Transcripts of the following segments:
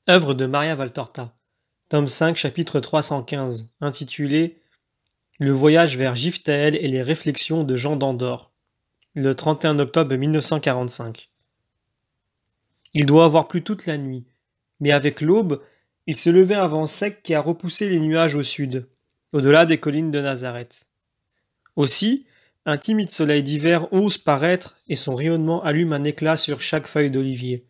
Œuvre de Maria Valtorta, tome 5, chapitre 315, intitulé Le voyage vers Giftaël et les réflexions de Jean d'Andorre, le 31 octobre 1945. Il doit avoir plu toute la nuit, mais avec l'aube, il se levait un vent sec qui a repoussé les nuages au sud, au-delà des collines de Nazareth. Aussi, un timide soleil d'hiver ose paraître et son rayonnement allume un éclat sur chaque feuille d'olivier.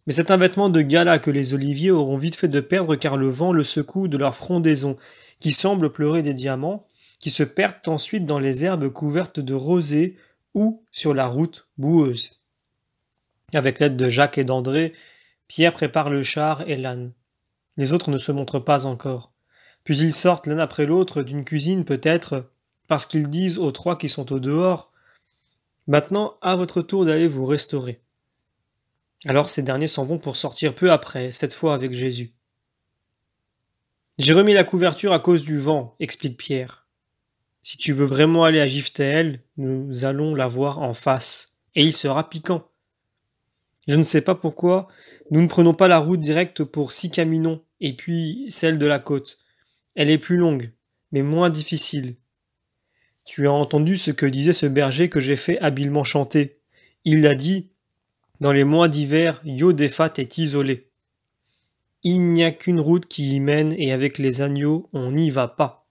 Mais c'est un vêtement de gala que les oliviers auront vite fait de perdre car le vent le secoue de leur frondaison, qui semble pleurer des diamants, qui se perdent ensuite dans les herbes couvertes de rosée ou sur la route boueuse. Avec l'aide de Jacques et d'André, Pierre prépare le char et l'âne. Les autres ne se montrent pas encore. Puis ils sortent l'un après l'autre d'une cuisine peut-être, parce qu'ils disent aux trois qui sont au dehors « Maintenant, à votre tour d'aller vous restaurer ». Alors ces derniers s'en vont pour sortir peu après, cette fois avec Jésus. « J'ai remis la couverture à cause du vent, explique Pierre. Si tu veux vraiment aller à Giftaël, nous allons la voir en face, et il sera piquant. Je ne sais pas pourquoi, nous ne prenons pas la route directe pour Sicaminon, et puis celle de la côte. Elle est plus longue, mais moins difficile. Tu as entendu ce que disait ce berger que j'ai fait habilement chanter. Il a dit « Dans les mois d'hiver, Yodéphat est isolé. Il n'y a qu'une route qui y mène et avec les agneaux, on n'y va pas.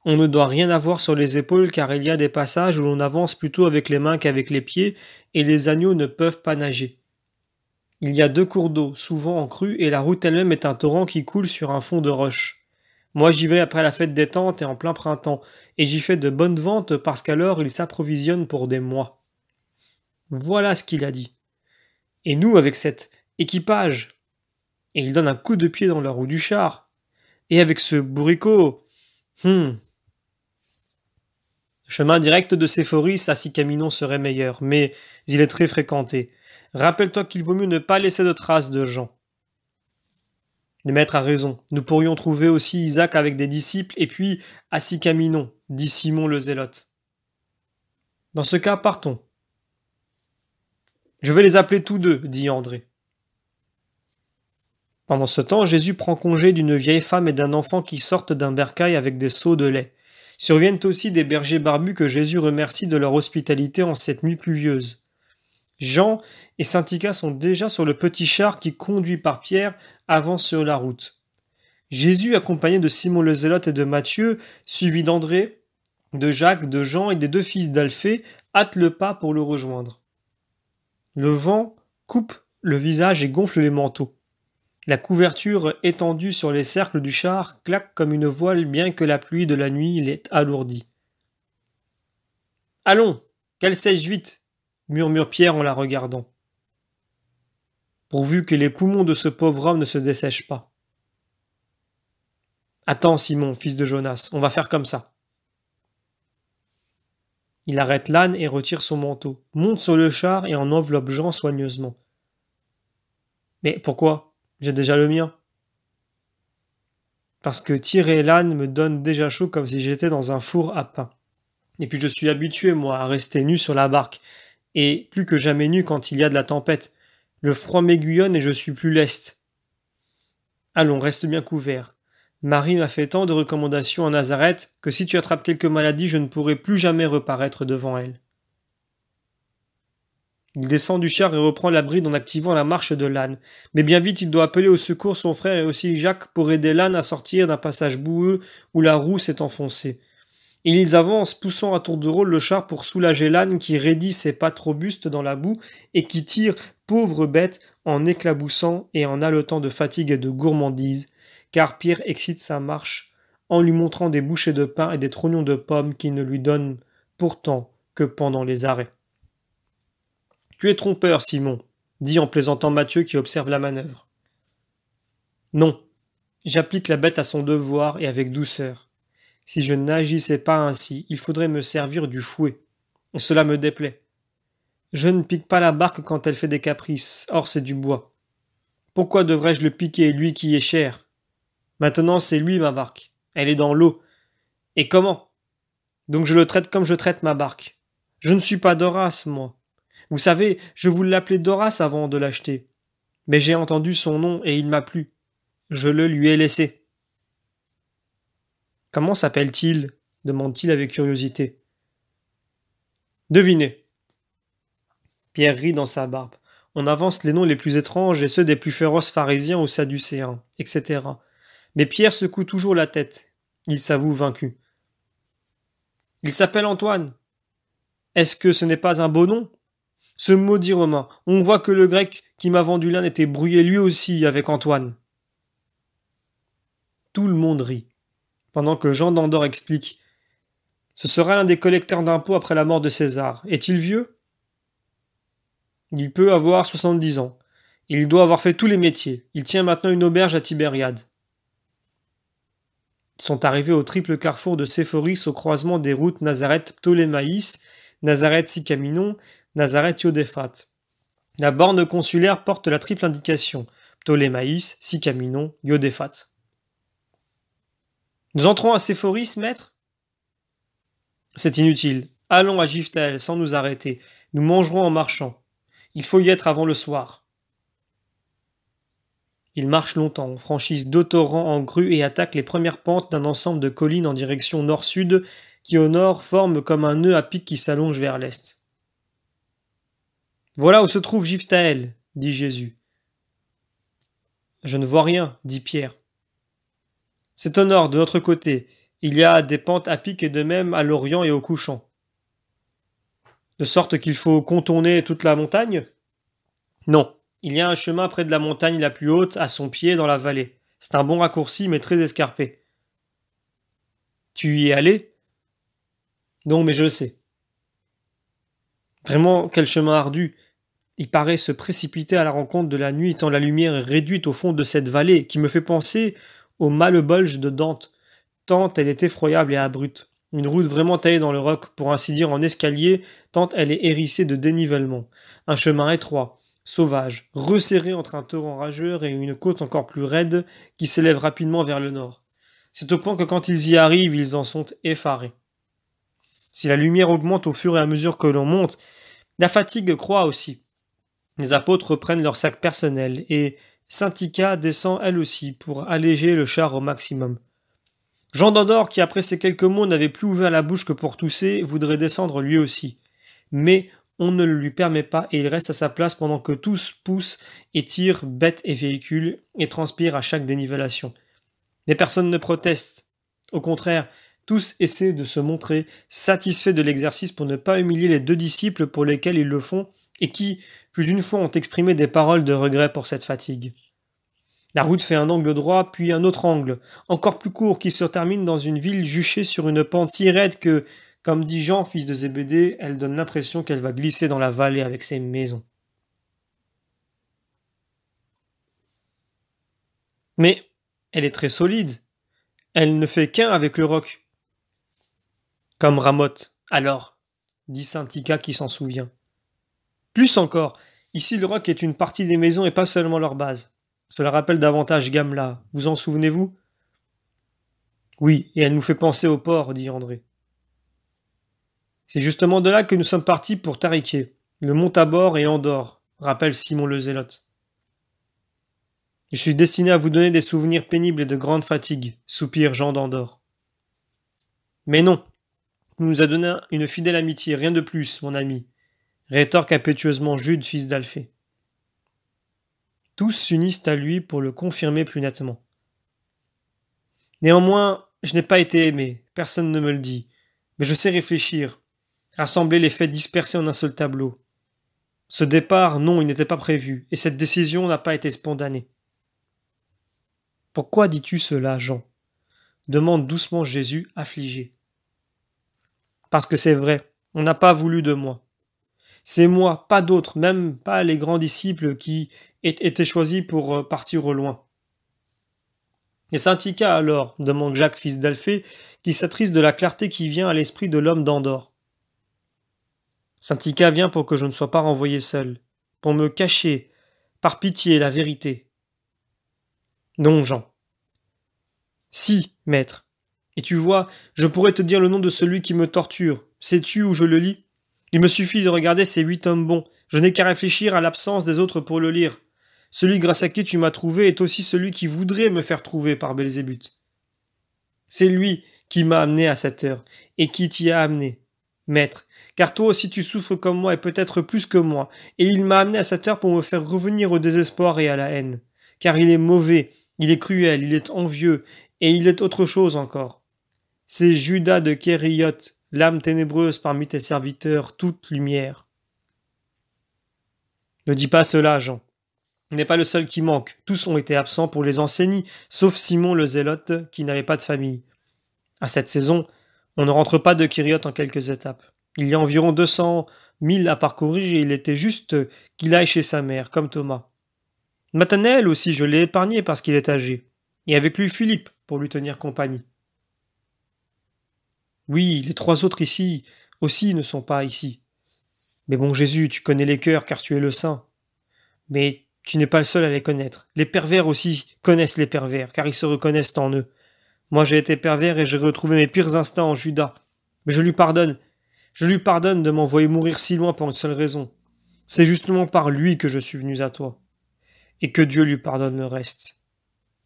On ne doit rien avoir sur les épaules car il y a des passages où l'on avance plutôt avec les mains qu'avec les pieds et les agneaux ne peuvent pas nager. Il y a 2 cours d'eau, souvent en crue, et la route elle-même est un torrent qui coule sur un fond de roche. Moi j'y vais après la fête des tentes et en plein printemps, et j'y fais de bonnes ventes parce qu'alors il s'approvisionne pour des mois. » Voilà ce qu'il a dit. Et nous, avec cet équipage, et il donne un coup de pied dans la roue du char, et avec ce bourricot, Le chemin direct de Séphoris à Sicaminon serait meilleur, mais il est très fréquenté. Rappelle-toi qu'il vaut mieux ne pas laisser de traces de Jean. Le maître a raison. Nous pourrions trouver aussi Isaac avec des disciples, et puis à Sicaminon, dit Simon le Zélote. Dans ce cas, partons. Je vais les appeler tous deux, dit André. Pendant ce temps, Jésus prend congé d'une vieille femme et d'un enfant qui sortent d'un bercail avec des seaux de lait. Surviennent aussi des bergers barbus que Jésus remercie de leur hospitalité en cette nuit pluvieuse. Jean et Saint-Ica sont déjà sur le petit char qui, conduit par Pierre, avance sur la route. Jésus, accompagné de Simon le Zélote et de Matthieu, suivi d'André, de Jacques, de Jean et des 2 fils d'Alphée, hâte le pas pour le rejoindre. Le vent coupe le visage et gonfle les manteaux. La couverture étendue sur les cercles du char claque comme une voile bien que la pluie de la nuit l'ait alourdie. « Allons, qu'elle sèche vite !» murmure Pierre en la regardant. Pourvu que les poumons de ce pauvre homme ne se dessèchent pas. « Attends, Simon, fils de Jonas, on va faire comme ça. » Il arrête l'âne et retire son manteau, monte sur le char et en enveloppe Jean soigneusement. « Mais pourquoi ? J'ai déjà le mien. » Parce que tirer l'âne me donne déjà chaud comme si j'étais dans un four à pain. Et puis je suis habitué, moi, à rester nu sur la barque, et plus que jamais nu quand il y a de la tempête. Le froid m'aiguillonne et je suis plus leste. Allons, reste bien couvert. Marie m'a fait tant de recommandations à Nazareth que si tu attrapes quelque maladie, je ne pourrai plus jamais reparaître devant elle. Il descend du char et reprend la bride en activant la marche de l'âne. Mais bien vite, il doit appeler au secours son frère et aussi Jacques pour aider l'âne à sortir d'un passage boueux où la roue s'est enfoncée. Et ils avancent, poussant à tour de rôle le char pour soulager l'âne qui raidit ses pattes robustes dans la boue et qui tire, pauvre bête, en éclaboussant et en haletant de fatigue et de gourmandise, car Pierre excite sa marche en lui montrant des bouchées de pain et des trognons de pommes qu'il ne lui donne pourtant que pendant les arrêts. « Tu es trompeur, Simon, » dit en plaisantant Matthieu qui observe la manœuvre. « Non, j'applique la bête à son devoir et avec douceur. Si je n'agissais pas ainsi, il faudrait me servir du fouet. Cela me déplaît. Je ne pique pas la barque quand elle fait des caprices, or c'est du bois. Pourquoi devrais-je le piquer, lui qui est cher ? Maintenant c'est lui ma barque, elle est dans l'eau. Et comment ? Donc je le traite comme je traite ma barque. Je ne suis pas Doras, moi. Vous savez, je vous l'appelais Doras avant de l'acheter. Mais j'ai entendu son nom et il m'a plu. Je le lui ai laissé. Comment s'appelle-t-il? Demande-t-il avec curiosité. Devinez. Pierre rit dans sa barbe. On avance les noms les plus étranges et ceux des plus féroces pharisiens ou sadducéens, etc. Mais Pierre secoue toujours la tête. Il s'avoue vaincu. Il s'appelle Antoine. Est-ce que ce n'est pas un beau nom? Ce maudit Romain, on voit que le grec qui m'a vendu l'Inde était brouillé lui aussi avec Antoine. Tout le monde rit, pendant que Jean d'Andorre explique. Ce sera l'un des collecteurs d'impôts après la mort de César. Est-il vieux? Il peut avoir 70 ans. Il doit avoir fait tous les métiers. Il tient maintenant une auberge à Tibériade. Ils sont arrivés au triple carrefour de Séphoris au croisement des routes Nazareth-Ptolémaïs, Nazareth-Sicaminon, Nazareth-Iodéphate. La borne consulaire porte la triple indication Ptolémaïs, Sicaminon, Iodéphate. Nous entrons à Séphoris, maître? C'est inutile. Allons à Giftaël sans nous arrêter. Nous mangerons en marchant. Il faut y être avant le soir. Ils marchent longtemps, franchissent 2 torrents en grue et attaquent les premières pentes d'un ensemble de collines en direction nord-sud qui au nord forment comme un nœud à pic qui s'allonge vers l'est. Voilà où se trouve Giftaël, dit Jésus. Je ne vois rien, dit Pierre. C'est au nord, de l'autre côté. Il y a des pentes à pic et de même à l'orient et au couchant. De sorte qu'il faut contourner toute la montagne? Non. Il y a un chemin près de la montagne la plus haute, à son pied, dans la vallée. C'est un bon raccourci, mais très escarpé. Tu y es allé? Non, mais je le sais. Vraiment, quel chemin ardu. Il paraît se précipiter à la rencontre de la nuit, tant la lumière est réduite au fond de cette vallée, qui me fait penser au Malebolge de Dante, tant elle est effroyable et abrupte. Une route vraiment taillée dans le roc, pour ainsi dire en escalier, tant elle est hérissée de dénivellement. Un chemin étroit, sauvage, resserré entre un torrent rageur et une côte encore plus raide qui s'élève rapidement vers le nord. C'est au point que quand ils y arrivent, ils en sont effarés. Si la lumière augmente au fur et à mesure que l'on monte, la fatigue croît aussi. Les apôtres reprennent leur sac personnel et Syntycha descend elle aussi pour alléger le char au maximum. Jean d'Andorre, qui après ces quelques mots n'avait plus ouvert la bouche que pour tousser, voudrait descendre lui aussi. Mais on ne le lui permet pas et il reste à sa place pendant que tous poussent et tirent bêtes et véhicules et transpirent à chaque dénivellation. Les personnes ne protestent. Au contraire, tous essaient de se montrer satisfaits de l'exercice pour ne pas humilier les 2 disciples pour lesquels ils le font et qui, plus d'une fois, ont exprimé des paroles de regret pour cette fatigue. La route fait un angle droit, puis un autre angle, encore plus court, qui se termine dans une ville juchée sur une pente si raide que, comme dit Jean, fils de Zébédée, elle donne l'impression qu'elle va glisser dans la vallée avec ses maisons. Mais elle est très solide. Elle ne fait qu'un avec le roc. Comme Ramoth, alors, dit Syntycha qui s'en souvient. Plus encore, ici le roc est une partie des maisons et pas seulement leur base. Cela rappelle davantage Gamla, vous en souvenez-vous? Oui, et elle nous fait penser au port, dit André. C'est justement de là que nous sommes partis pour Tariquet, le mont Tabor et Andorre, rappelle Simon le Zélote. Je suis destiné à vous donner des souvenirs pénibles et de grande fatigue, soupire Jean d'Andorre. Mais non, tu nous as donné une fidèle amitié, rien de plus, mon ami, rétorque impétueusement Jude, fils d'Alphée. Tous s'unissent à lui pour le confirmer plus nettement. Néanmoins, je n'ai pas été aimé, personne ne me le dit, mais je sais réfléchir, rassembler les faits dispersés en un seul tableau. Ce départ, non, il n'était pas prévu, et cette décision n'a pas été spontanée. Pourquoi dis-tu cela, Jean? Demande doucement Jésus, affligé. Parce que c'est vrai, on n'a pas voulu de moi. C'est moi, pas d'autres, même pas les grands disciples qui étaient choisis pour partir au loin. Et Syntycha alors, demande Jacques, fils d'Alphée, qui s'attriste de la clarté qui vient à l'esprit de l'homme d'Andorre. Syntycha vient pour que je ne sois pas renvoyé seul, pour me cacher, par pitié, la vérité. Non, Jean. Si, maître. Et tu vois, je pourrais te dire le nom de celui qui me torture. Sais-tu où je le lis? Il me suffit de regarder ces 8 hommes bons. Je n'ai qu'à réfléchir à l'absence des autres pour le lire. Celui grâce à qui tu m'as trouvé est aussi celui qui voudrait me faire trouver par Belzébuth. C'est lui qui m'a amené à cette heure, et qui t'y a amené, maître, car toi aussi tu souffres comme moi et peut-être plus que moi, et il m'a amené à cette heure pour me faire revenir au désespoir et à la haine, car il est mauvais, il est cruel, il est envieux, et il est autre chose encore. C'est Judas de Kérioth, l'âme ténébreuse parmi tes serviteurs, toute lumière. Ne dis pas cela, Jean. Il n'est pas le seul qui manque. Tous ont été absents pour les enseigner, sauf Simon le Zélote, qui n'avait pas de famille. À cette saison, on ne rentre pas de Kérioth en quelques étapes. Il y a environ 200 milles à parcourir et il était juste qu'il aille chez sa mère, comme Thomas. Nathanaël aussi, je l'ai épargné parce qu'il est âgé. Et avec lui Philippe, pour lui tenir compagnie. Oui, les 3 autres ici aussi ne sont pas ici. Mais bon Jésus, tu connais les cœurs car tu es le saint. Mais tu n'es pas le seul à les connaître. Les pervers aussi connaissent les pervers, car ils se reconnaissent en eux. Moi j'ai été pervers et j'ai retrouvé mes pires instincts en Judas. Mais je lui pardonne. Je lui pardonne de m'envoyer mourir si loin pour une seule raison. C'est justement par lui que je suis venu à toi. Et que Dieu lui pardonne le reste.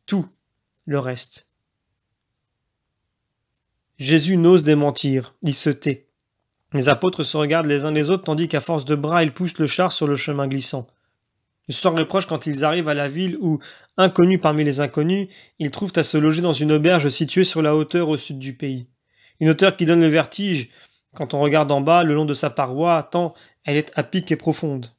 Tout le reste. Jésus n'ose démentir, il se tait. Les apôtres se regardent les uns les autres tandis qu'à force de bras ils poussent le char sur le chemin glissant. Ils se reprochent quand ils arrivent à la ville où, inconnus parmi les inconnus, ils trouvent à se loger dans une auberge située sur la hauteur au sud du pays. Une hauteur qui donne le vertige quand on regarde en bas le long de sa paroi, tant elle est à pic et profonde.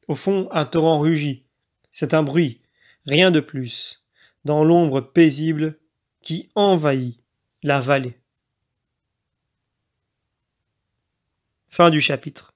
Au fond, un torrent rugit. C'est un bruit, rien de plus, dans l'ombre paisible qui envahit la vallée. Fin du chapitre.